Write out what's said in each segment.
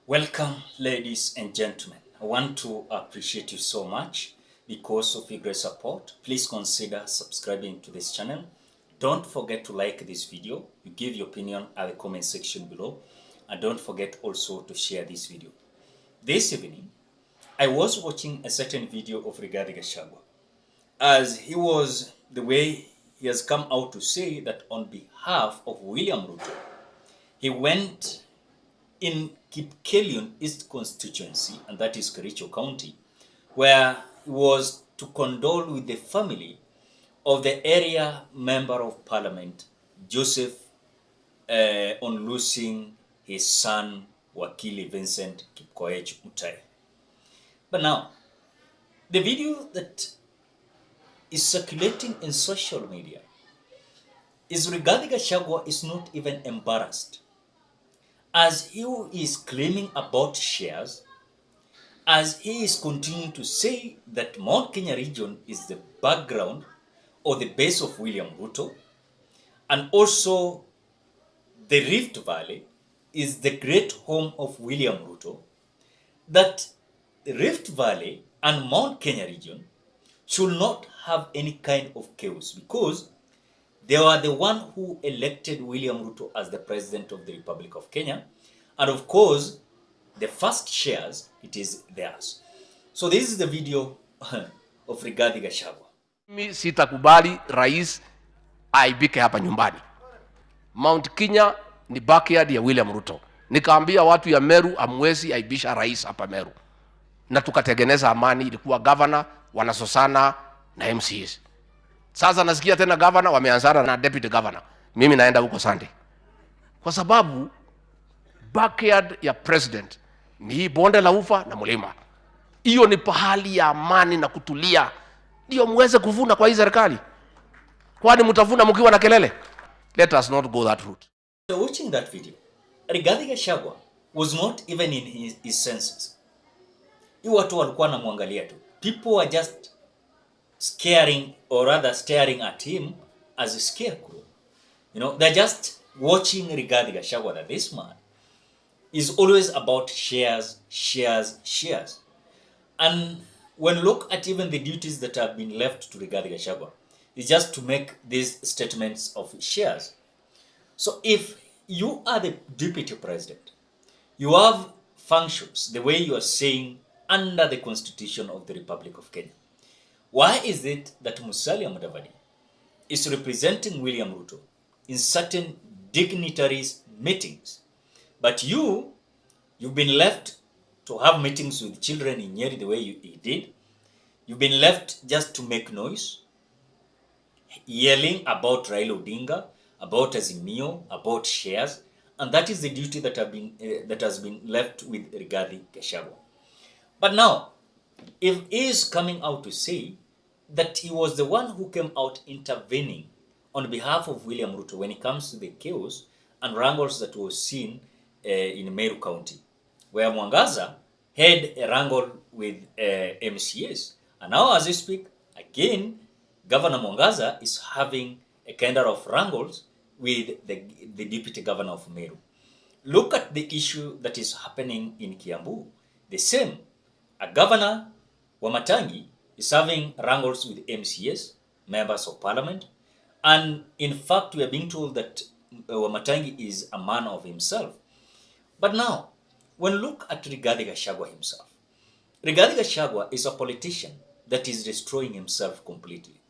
Welcome, ladies and gentlemen. I want to appreciate you so much because of your great support. Please consider subscribing to this channel. Don't forget to like this video. You give your opinion at the comment section below. And don't forget also to share this video. This evening, I was watching a certain video of Rigathi Gachagua, as the way he has come out to say that on behalf of William Ruto, he went in Kericho East constituency, and that is Kericho County, where he was to condole with the family of the area member of parliament, Joseph, on losing his son, Wakili Vincent Kipkoech Mutai. But now, the video that is circulating in social media is Rigathi Gachagua is not even embarrassed, as he is claiming about shares, as he is continuing to say that Mount Kenya region is the background or the base of William Ruto, and also the Rift Valley is the great home of William Ruto, that the Rift Valley and Mount Kenya region should not have any kind of chaos because they are the one who elected William Ruto as the president of the Republic of Kenya. And of course, the first shares, it is theirs. So this is the video of Rigathi Gachagua. Mimi sitakubali rais aibike hapa nyumbani. Mount Kenya ni backyard ya William Ruto. Nikaambia watu ya Meru amwezi aibisha rais hapa Meru. Na tukatengeneza amani, ilikuwa governor wanasosana na MCs. Sasa nasikia tena governor wameanzana na deputy governor. Mimi naenda huko Sunday. Kwa sababu backyard ya president ni bonde la ufa na mlima. Hiyo ni pahali ya amani na kutulia. Ndio muweze kuvuna kwa hii serikali. Kwani mtavuna mkiwa na kelele? Let us not go that route. So watching that video, Rigathi Gachagua was not even in his senses. Hii watu walikuwa wanamwangalia tu. People were just staring at him as a scarecrow. You know, they're just watching Rigathi Gachagua, that this man is always about shares. And when look at even the duties that have been left to Rigathi Gachagua, is just to make these statements of shares. So if you are the deputy president, you have functions the way you are saying under the constitution of the Republic of Kenya. Why is it that Musalia Mudavadi is representing William Ruto in certain dignitaries' meetings, but you've been left to have meetings with children in Nyeri the way you did? You've been left just to make noise, yelling about Raila Odinga, about Azimio, about shares, and that is the duty that has been left with Rigathi Gachagua. But now, if he is coming out to say that he was the one who came out intervening on behalf of William Ruto when it comes to the chaos and wrangles that was seen in Meru County, where Mwangaza had a wrangle with MCAs. And now as we speak, again, Governor Mwangaza is having a kind of wrangles with the deputy governor of Meru. Look at the issue that is happening in Kiambu. The same. A governor, Wamatangi, is having wrangles with MCAs, members of parliament. And in fact, we are being told that Wamatangi is a man of himself. But now, when look at Rigathi Gachagua himself, Rigathi Gachagua is a politician that is destroying himself completely.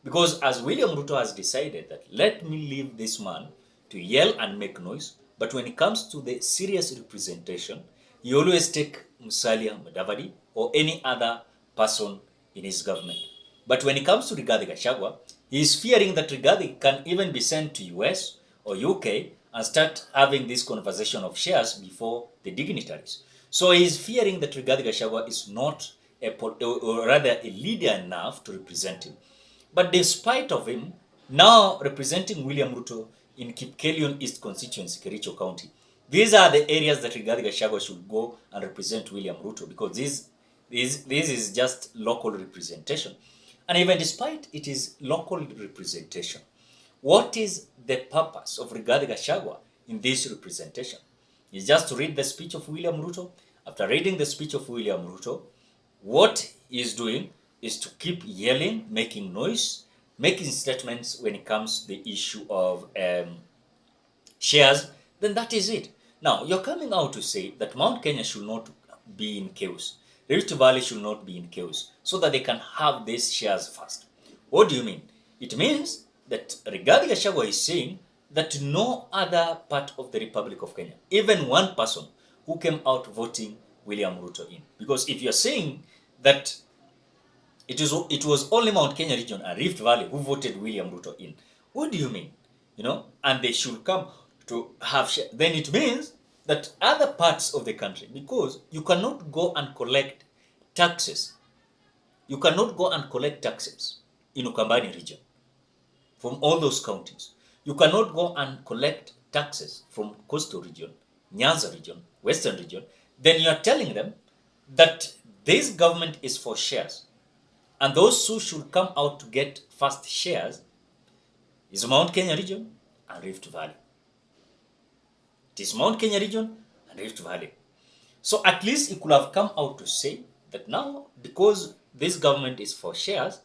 Because as William Ruto has decided that let me leave this man to yell and make noise, but when it comes to the serious representation, he always take Musalia Mudavadi or any other person in his government. But when it comes to Rigathi Gachagua, he is fearing that Rigathi can even be sent to US or UK and start having this conversation of shares before the dignitaries. So he is fearing that Rigathi Gachagua is not a leader enough to represent him. But despite of him now representing William Ruto in Kericho East constituency, Kericho County, these are the areas that Rigathi Gachagua should go and represent William Ruto, because this is just local representation. And even despite it is local representation, what is the purpose of Rigathi Gachagua in this representation? is just to read the speech of William Ruto. After reading the speech of William Ruto, what he is doing is to keep yelling, making noise, making statements when it comes to the issue of shares, then that is it. Now, you're coming out to say that Mount Kenya should not be in chaos. Rift Valley should not be in chaos so that they can have these shares first. What do you mean? It means that Rigathi Gachagua is saying that no other part of the Republic of Kenya, even one person who came out voting William Ruto in. Because if you're saying that it was only Mount Kenya region and Rift Valley who voted William Ruto in, what do you mean? And they should come to have share. Then it means that other parts of the country, because you cannot go and collect taxes. You cannot go and collect taxes in Ukambani region from all those counties. You cannot go and collect taxes from coastal region, Nyanza region, western region. Then you are telling them that this government is for shares. And those who should come out to get first shares is Mount Kenya region and Rift Valley. It is Mount Kenya region and Rift Valley. So at least it could have come out to say that now, because this government is for shares,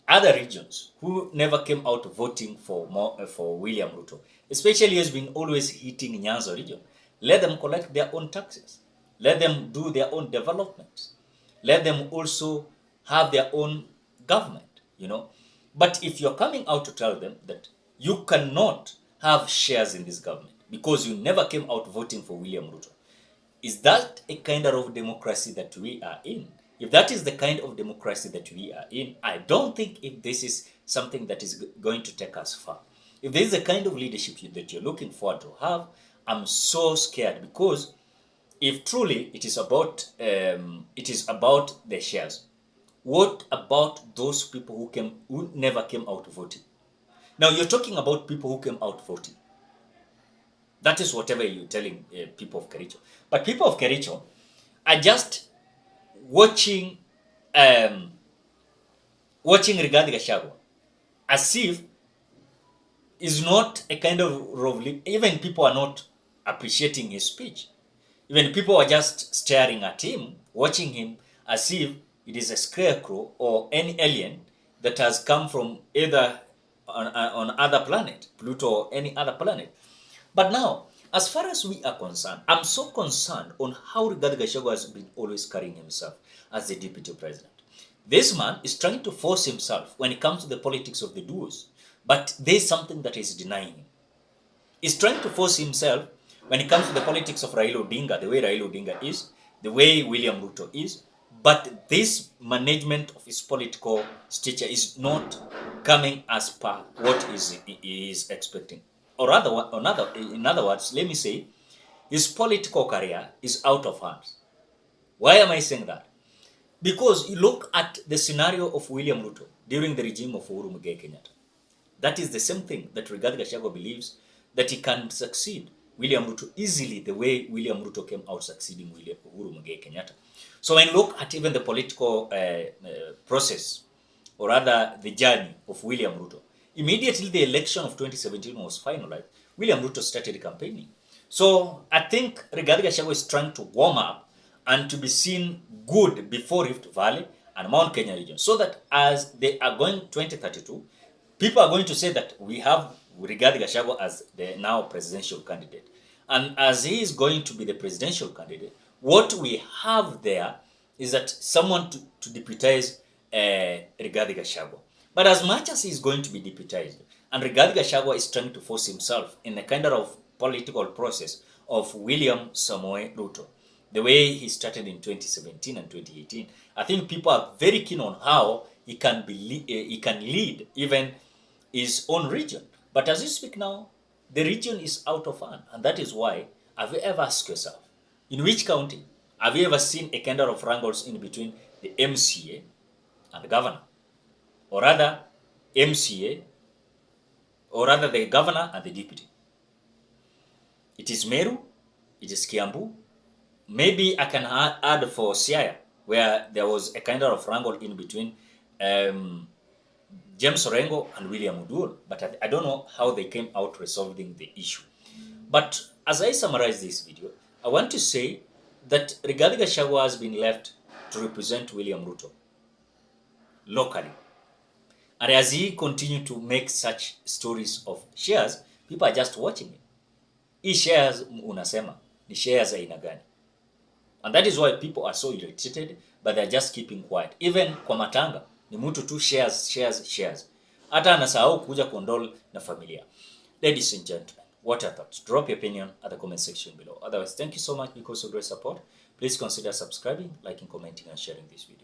other regions who never came out voting for William Ruto, especially has been always hitting Nyanza region, let them collect their own taxes. Let them do their own developments. Let them also have their own government, But if you're coming out to tell them that you cannot have shares in this government because you never came out voting for William Ruto, is that a kind of democracy that we are in? If that is the kind of democracy that we are in, I don't think if this is something that is going to take us far. If there is a kind of leadership that you're looking forward to have, I'm so scared, because if truly it is about the shares, what about those people who never came out voting? Now you're talking about people who came out voting. That is whatever you're telling people of Kericho. But people of Kericho are just watching Rigathi Gachagua as if is not a kind of even people are not appreciating his speech. Even people are just staring at him, watching him as if it is a scarecrow or any alien that has come from either on other planet, Pluto or any other planet. But now, as far as we are concerned, I'm so concerned on how Rigathi Gachagua has been always carrying himself as the deputy president. This man is trying to force himself when it comes to the politics of the duos, but there's something that is denying him. He's trying to force himself when it comes to the politics of Raila Odinga, the way Raila Odinga is, the way William Ruto is, but this management of his political stature is not coming as per what he is expecting. Or rather, in other words, let me say, his political career is out of hands. Why am I saying that? Because you look at the scenario of William Ruto during the regime of Uhuru Muigai Kenyatta. That is the same thing that Rigathi Gachagua believes that he can succeed William Ruto easily the way William Ruto came out succeeding Uhuru Muigai Kenyatta. So when you look at even the political process, or rather the journey of William Ruto, immediately the election of 2017 was finalized, William Ruto started campaigning. So I think Rigathi Gachagua is trying to warm up and to be seen good before Rift Valley and Mount Kenya region, so that as they are going 2032, people are going to say that we have Rigathi Gachagua as the now presidential candidate. And as he is going to be the presidential candidate, what we have there is that someone to deputize Rigathi Gachagua. But as much as he is going to be deputized, and Rigathi Gachagua is trying to force himself in a kind of political process of William Samoei Ruto, the way he started in 2017 and 2018, I think people are very keen on how he can lead even his own region. But as you speak now, the region is out of hand, and that is why, have you ever asked yourself, in which county have you ever seen a kind of wrangles in between the MCA and the governor? Or rather, MCA, or rather the governor and the deputy. It is Meru, it is Kiambu. Maybe I can add for Siaya, where there was a kind of wrangle in between James Orengo and William Oduor, but I don't know how they came out resolving the issue. But as I summarize this video, I want to say that Rigathi Gachagua has been left to represent William Ruto locally. And as he continues to make such stories of shares, people are just watching him. Hii shares unasema, ni shares aina gani? And that is why people are so irritated, but they're just keeping quiet. Even kwa matanga, ni mtu tu shares. Hata anasahau kuja kuondol na familia. Ladies and gentlemen, what are your thoughts? Drop your opinion at the comment section below. Otherwise, thank you so much because of your support. Please consider subscribing, liking, commenting, and sharing this video.